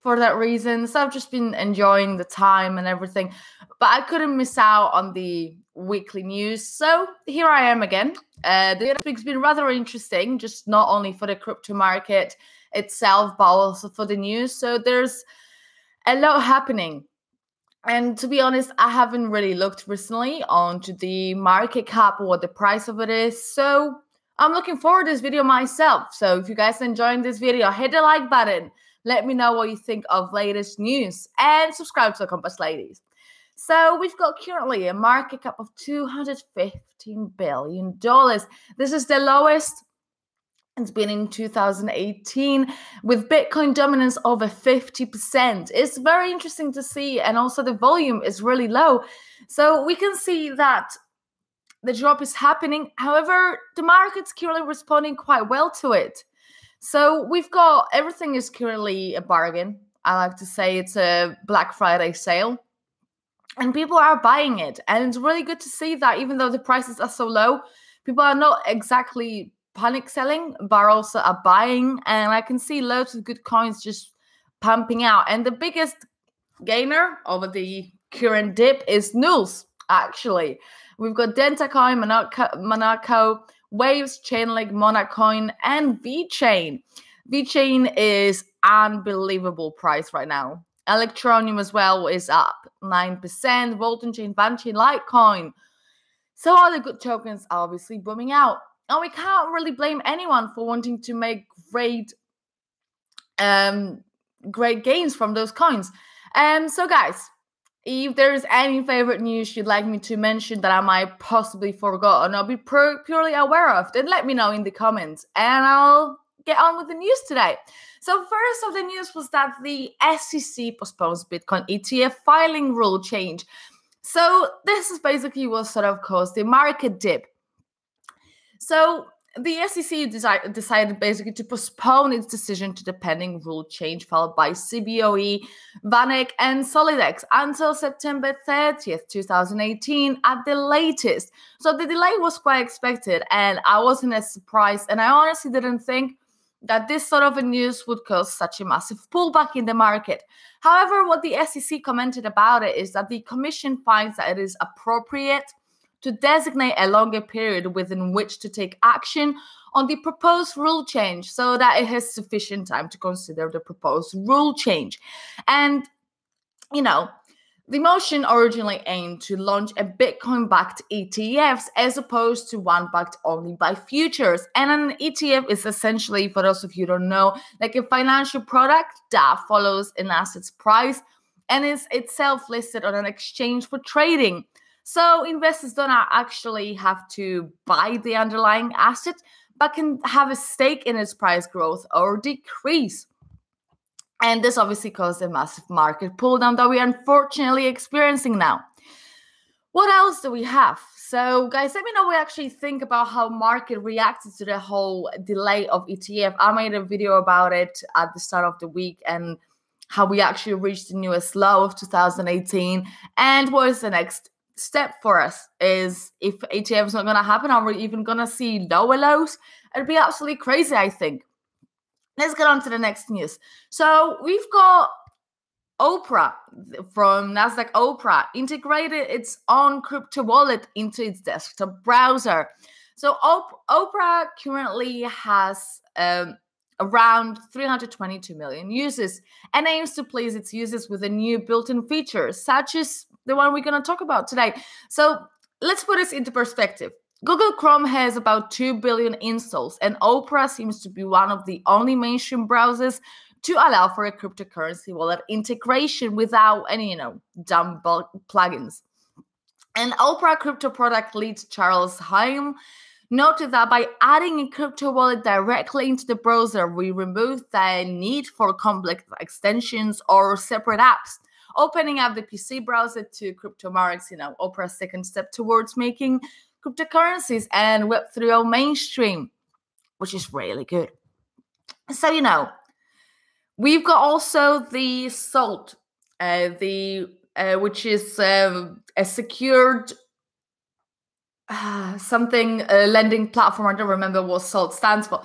for that reason. So I've just been enjoying the time and everything, but I couldn't miss out on the weekly news. So here I am again. The week's been rather interesting, just not only for the crypto market itself, but also for the news. So there's a lot happening. And to be honest, I haven't really looked recently onto the market cap or what the price of it is. So I'm looking forward to this video myself. So if you guys are enjoying this video, hit the like button. Let me know what you think of latest news and subscribe to the Compass Ladies. So we've got currently a market cap of $215 billion. This is the lowest it's been in 2018 with Bitcoin dominance over 50%. It's very interesting to see, and also the volume is really low. So we can see that the drop is happening. However, the market's currently responding quite well to it. So we've got everything is currently a bargain. I like to say it's a Black Friday sale. And people are buying it. And it's really good to see that even though the prices are so low, people are not exactly panic selling, but also are buying. And I can see loads of good coins just pumping out. And the biggest gainer over the current dip is Nulls, actually. We've got DentaCoin, Monaco, Waves, Chainlink, Monacoin, and VeChain. VeChain is unbelievable price right now. Electroneum as well is up 9%. Volton Chain, Vanchain, Litecoin. So all the good tokens are obviously booming out. And we can't really blame anyone for wanting to make great gains from those coins. So guys, if there's any favorite news you'd like me to mention that I might possibly forgot or not be purely aware of, then let me know in the comments and I'll get on with the news today. So first of the news was that the SEC postpones Bitcoin ETF-Filing rule change. So this is basically what sort of caused the market dip. So the SEC decided basically to postpone its decision to the pending rule change filed by CBOE, VanEck, and Solidex until September 30th, 2018 at the latest. So the delay was quite expected, and I wasn't as surprised, and I honestly didn't think that this sort of a news would cause such a massive pullback in the market. However, what the SEC commented about it is that the Commission finds that it is appropriate to designate a longer period within which to take action on the proposed rule change so that it has sufficient time to consider the proposed rule change. And, you know, the motion originally aimed to launch a Bitcoin-backed ETFs as opposed to one backed only by futures. And an ETF is essentially, for those of you who don't know, like a financial product that follows an asset's price and is itself listed on an exchange for trading. So investors don't actually have to buy the underlying asset, but can have a stake in its price growth or decrease. And this obviously caused a massive market pull down that we are unfortunately experiencing now. What else do we have? So guys, let me know what you actually think about how market reacted to the whole delay of ETF. I made a video about it at the start of the week and how we actually reached the newest low of 2018 and what is the next step for us. Is if ETF is not going to happen, are we even going to see lower lows? It'd be absolutely crazy, I think. Let's get on to the next news. So we've got OPRA from NASDAQ. OPRA integrated its own crypto wallet into its desktop browser. So OPRA currently has around 322 million users and aims to please its users with a new built-in features such as the one we're going to talk about today. So let's put this into perspective. Google Chrome has about 2 billion installs, and Opera seems to be one of the only mainstream browsers to allow for a cryptocurrency wallet integration without any, dumb plugins. And Opera crypto product lead Charles Haim noted that by adding a crypto wallet directly into the browser, we remove the need for complex extensions or separate apps. Opening up the PC browser to crypto marks, Opera's second step towards making cryptocurrencies and Web 3.0 mainstream, which is really good. So, we've got also the SALT, which is a secured lending platform. I don't remember what SALT stands for.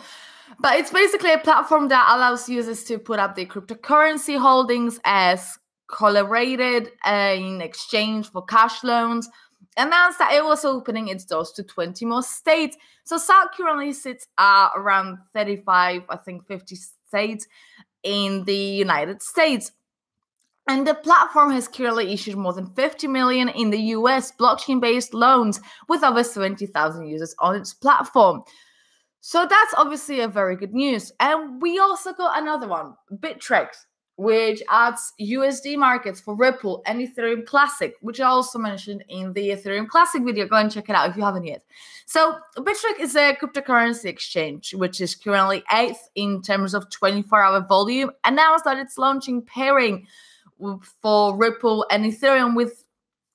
But it's basically a platform that allows users to put up their cryptocurrency holdings as collateralized in exchange for cash loans. Announced that it was opening its doors to 20 more states. So SAC currently sits at around 35, I think 50 states in the United States. And the platform has currently issued more than 50 million in the US blockchain-based loans with over 70,000 users on its platform. So that's obviously a very good news. And we also got another one, Bittrex, which adds USD markets for Ripple and Ethereum Classic, which I also mentioned in the Ethereum Classic video. Go and check it out if you haven't yet. So Bittrex is a cryptocurrency exchange, which is currently 8th in terms of 24-hour volume, announced that it's launching pairing for Ripple and Ethereum with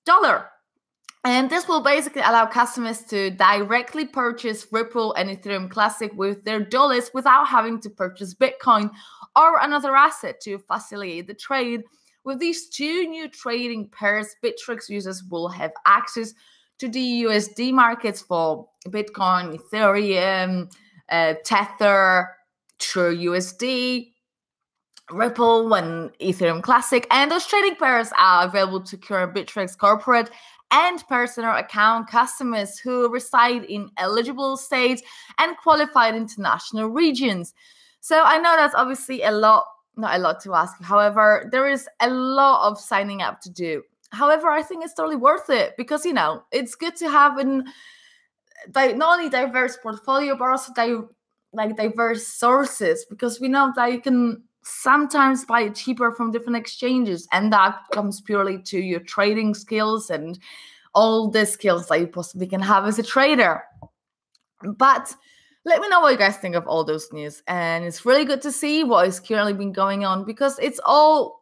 dollar. And this will basically allow customers to directly purchase Ripple and Ethereum Classic with their dollars without having to purchase Bitcoin or another asset to facilitate the trade. With these two new trading pairs, Bittrex users will have access to the USD markets for Bitcoin, Ethereum, Tether, True USD, Ripple, and Ethereum Classic. And those trading pairs are available to current Bittrex corporate and personal account customers who reside in eligible states and qualified international regions. So I know that's obviously not a lot to ask. However, there is a lot of signing up to do. However, I think it's totally worth it because, it's good to have not only diverse portfolio, but also diverse sources, because we know that you can sometimes buy it cheaper from different exchanges, and that comes purely to your trading skills and all the skills that you possibly can have as a trader. But let me know what you guys think of all those news, and it's really good to see what is currently been going on, because it's all,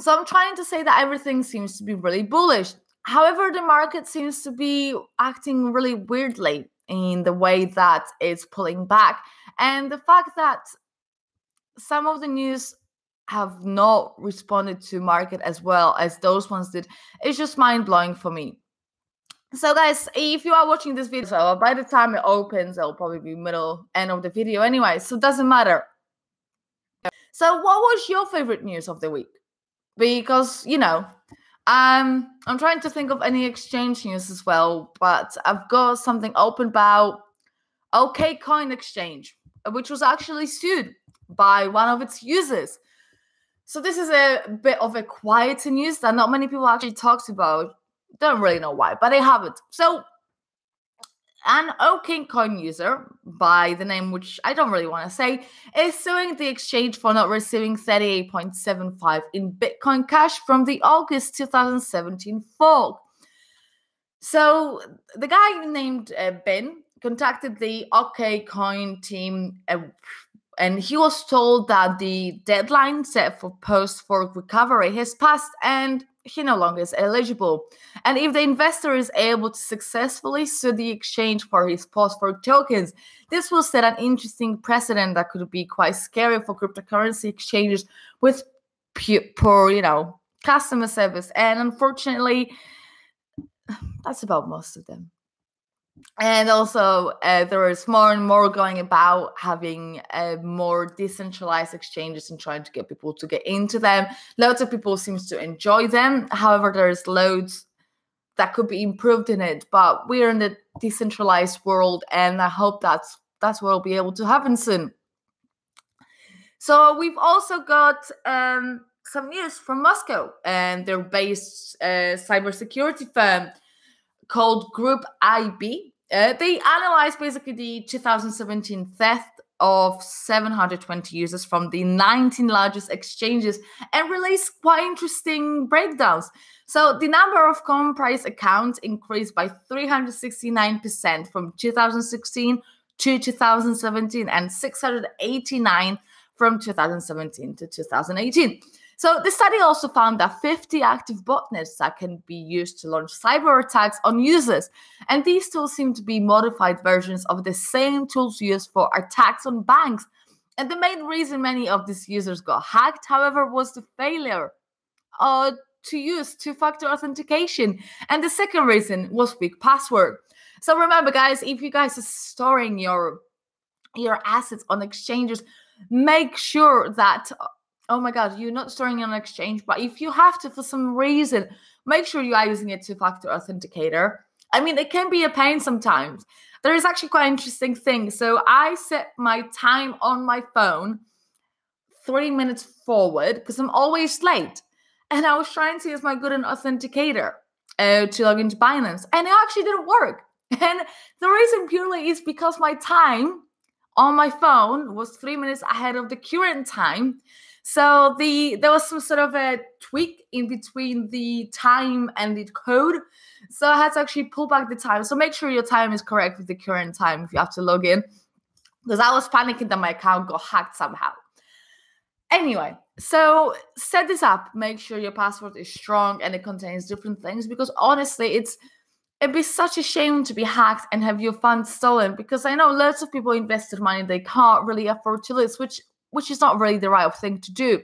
so I'm trying to say that everything seems to be really bullish. However, the market seems to be acting really weirdly in the way that it's pulling back, and the fact that some of the news have not responded to market as well as those ones did is just mind-blowing for me. So guys, if you are watching this video, so by the time it opens, it'll probably be end of the video anyway, so it doesn't matter. So what was your favorite news of the week? Because, I'm trying to think of any exchange news as well, but I've got something open about Okcoin exchange, which was actually sued by one of its users. So this is a bit of a quieter news that not many people actually talked about. Don't really know why, but they haven't. So an Okcoin user by the name, which I don't really want to say, is suing the exchange for not receiving 38.75 in Bitcoin Cash from the August 2017 fork. So the guy named Ben contacted the Okcoin team, and he was told that the deadline set for post-fork recovery has passed and he no longer is eligible. And if the investor is able to successfully sue the exchange for his post-fork tokens, this will set an interesting precedent that could be quite scary for cryptocurrency exchanges with poor, customer service. And unfortunately, that's about most of them. And also, there is more and more going about having more decentralized exchanges and trying to get people to get into them. Lots of people seem to enjoy them. However, there's loads that could be improved in it. But we're in the decentralized world, and I hope that's what will be able to happen soon. So we've also got some news from Moscow, and they're based cybersecurity firm called Group IB. They analyzed basically the 2017 theft of 720 users from the 19 largest exchanges and released quite interesting breakdowns. So the number of common price accounts increased by 369% from 2016 to 2017 and 689 from 2017 to 2018. So the study also found that 50 active botnets that can be used to launch cyber attacks on users. And these tools seem to be modified versions of the same tools used for attacks on banks. And the main reason many of these users got hacked, however, was the failure to use two-factor authentication. And the second reason was weak password. So remember, guys, if you guys are storing your your assets on exchanges, make sure that, oh my God, you're not storing it on an exchange, but if you have to for some reason, make sure you are using a two-factor authenticator. I mean, it can be a pain sometimes. There is actually quite an interesting thing. So I set my time on my phone 3 minutes forward because I'm always late. And I was trying to use my Google Authenticator to log into Binance, and it actually didn't work. And the reason purely is because my time on my phone was 3 minutes ahead of the current time. So there was some sort of a tweak in between the time and the code. So I had to actually pull back the time. So make sure your time is correct with the current time if you have to log in, because I was panicking that my account got hacked somehow. Anyway, so set this up. Make sure your password is strong and it contains different things, because honestly, it'd be such a shame to be hacked and have your funds stolen, because I know lots of people invested money they can't really afford to lose, which is not really the right thing to do.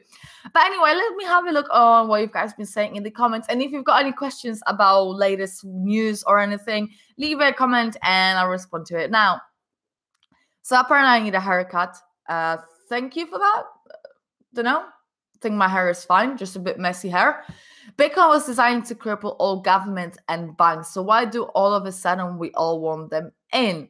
But anyway, let me have a look on what you guys been saying in the comments. And if you've got any questions about latest news or anything, leave a comment and I'll respond to it now. So apparently I need a haircut. Thank you for that. Don't know. I think my hair is fine, just a bit messy hair. Bitcoin was designed to cripple all governments and banks. So why do all of a sudden we all want them in?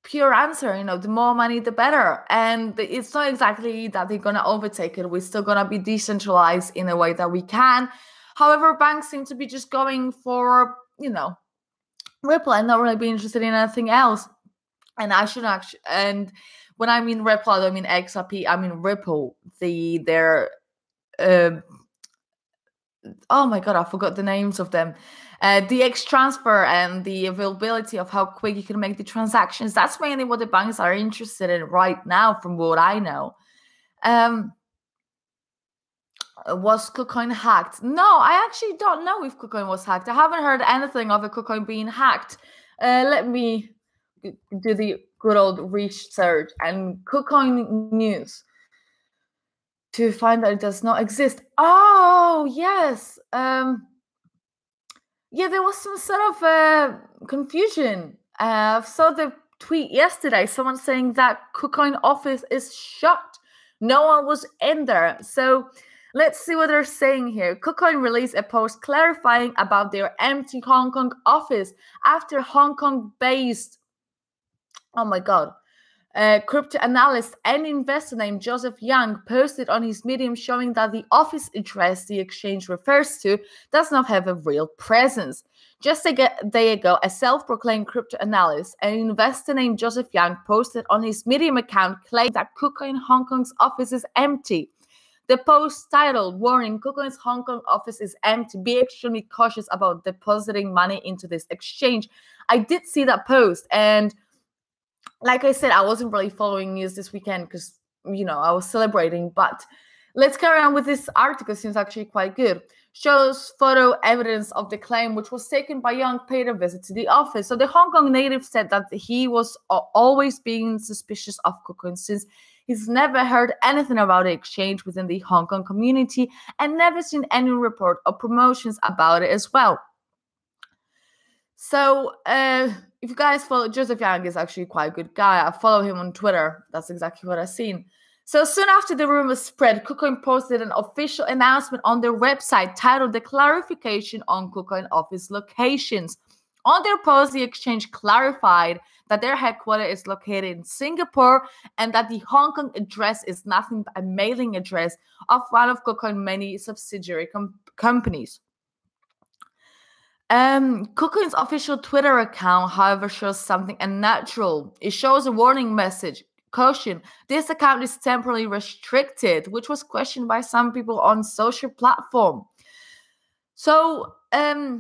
Pure answer, the more money, the better. And it's not exactly that they're going to overtake it. We're still going to be decentralized in a way that we can. However, banks seem to be just going for, Ripple and not really be interested in anything else. And I should actually, and when I mean Ripple, I don't mean XRP, I mean Ripple. Oh my God, I forgot the names of them. The X transfer and the availability of how quick you can make the transactions. That's mainly what the banks are interested in right now, from what I know. Was KuCoin hacked? No, I actually don't know if KuCoin was hacked. I haven't heard anything of a KuCoin being hacked. Let me do the good old research and KuCoin news to find that it does not exist. Oh, yes. Yeah, there was some sort of confusion. I saw the tweet yesterday, someone saying that KuCoin office is shut. No one was in there. So let's see what they're saying here. KuCoin released a post clarifying about their empty Hong Kong office after Hong Kong-based, oh my God, crypto analyst and investor named Joseph Young posted on his Medium showing that the office address the exchange refers to does not have a real presence. Just a day ago, a self-proclaimed crypto analyst and investor named Joseph Young posted on his Medium account claiming that KuCoin Hong Kong's office is empty. The post titled, "Warning, KuCoin's Hong Kong office is empty. Be extremely cautious about depositing money into this exchange." I did see that post, and like I said, I wasn't really following news this weekend because, I was celebrating. But let's carry on with this article. Seems actually quite good. Shows photo evidence of the claim, which was taken by Young paid a visit to the office. So the Hong Kong native said that he was always being suspicious of KuCoin since he's never heard anything about the exchange within the Hong Kong community and never seen any report or promotions about it as well. So if you guys follow, Joseph Young is actually quite a good guy. I follow him on Twitter. That's exactly what I've seen. So soon after the rumor spread, KuCoin posted an official announcement on their website titled "The Clarification on KuCoin Office Locations." On their post, the exchange clarified that their headquarters is located in Singapore and that the Hong Kong address is nothing but a mailing address of one of KuCoin's many subsidiary companies. KuCoin's official Twitter account, however, shows something unnatural. It shows a warning message. Caution, this account is temporarily restricted, which was questioned by some people on social platform. So that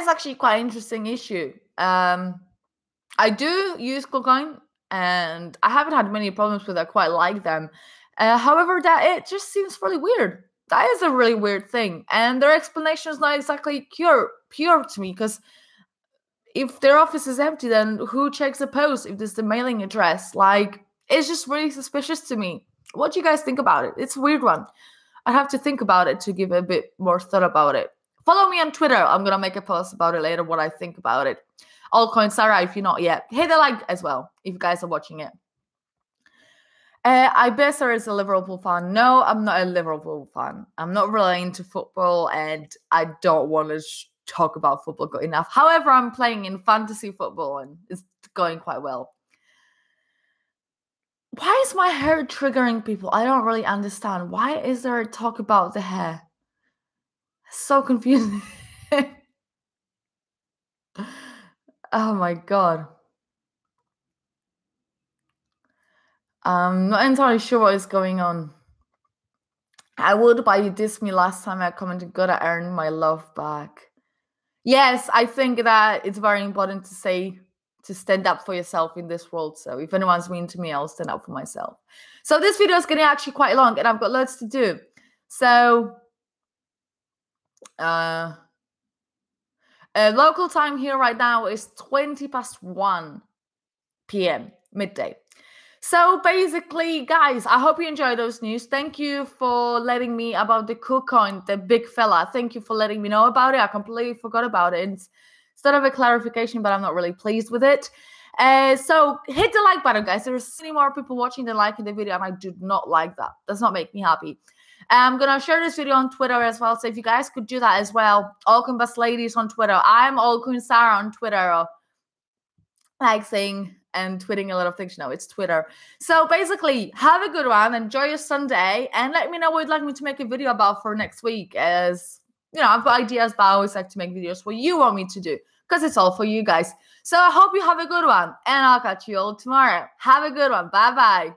is actually quite an interesting issue. I do use KuCoin and I haven't had many problems with it. I quite like them. However, that it just seems really weird. That is a really weird thing. And their explanation is not exactly pure to me, because if their office is empty, then who checks the post if there's the mailing address? Like, it's just really suspicious to me. What do you guys think about it? It's a weird one. I'd have to think about it to give a bit more thought about it. Follow me on Twitter. I'm going to make a post about it later, what I think about it. Altcoin Sarah, if you're not yet. Hit the like as well if you guys are watching it. I bet Sarah is a Liverpool fan. No, I'm not a Liverpool fan. I'm not really into football, and I don't want to talk about football good enough. However, I'm playing in fantasy football, and it's going quite well. Why is my hair triggering people? I don't really understand. Why is there a talk about the hair? So confusing. Oh my god. I'm not entirely sure what is going on. I would, but you dissed me last time I commented, gotta earn my love back. Yes, I think that it's very important to stand up for yourself in this world. So if anyone's mean to me, I'll stand up for myself. So this video is getting actually quite long, and I've got loads to do. So local time here right now is 1 p.m. midday. So basically, guys, I hope you enjoy those news. Thank you for letting me about the Okcoin, the big fella. Thank you for letting me know about it. I completely forgot about it. It's sort of a clarification, but I'm not really pleased with it. So hit the like button, guys. There's so many more people watching than liking the video, and I do not like that. Does not make me happy. I'm gonna share this video on Twitter as well. So if you guys could do that as well, Altcoin Best Ladies on Twitter. I'm Altcoin Sarah on Twitter. Like saying and tweeting a lot of things. No, it's Twitter. So basically, have a good one. Enjoy your Sunday, and let me know what you'd like me to make a video about for next week. As you know, I've got ideas, but I always like to make videos what you want me to do, because it's all for you guys. So I hope you have a good one, and I'll catch you all tomorrow. Have a good one. Bye bye.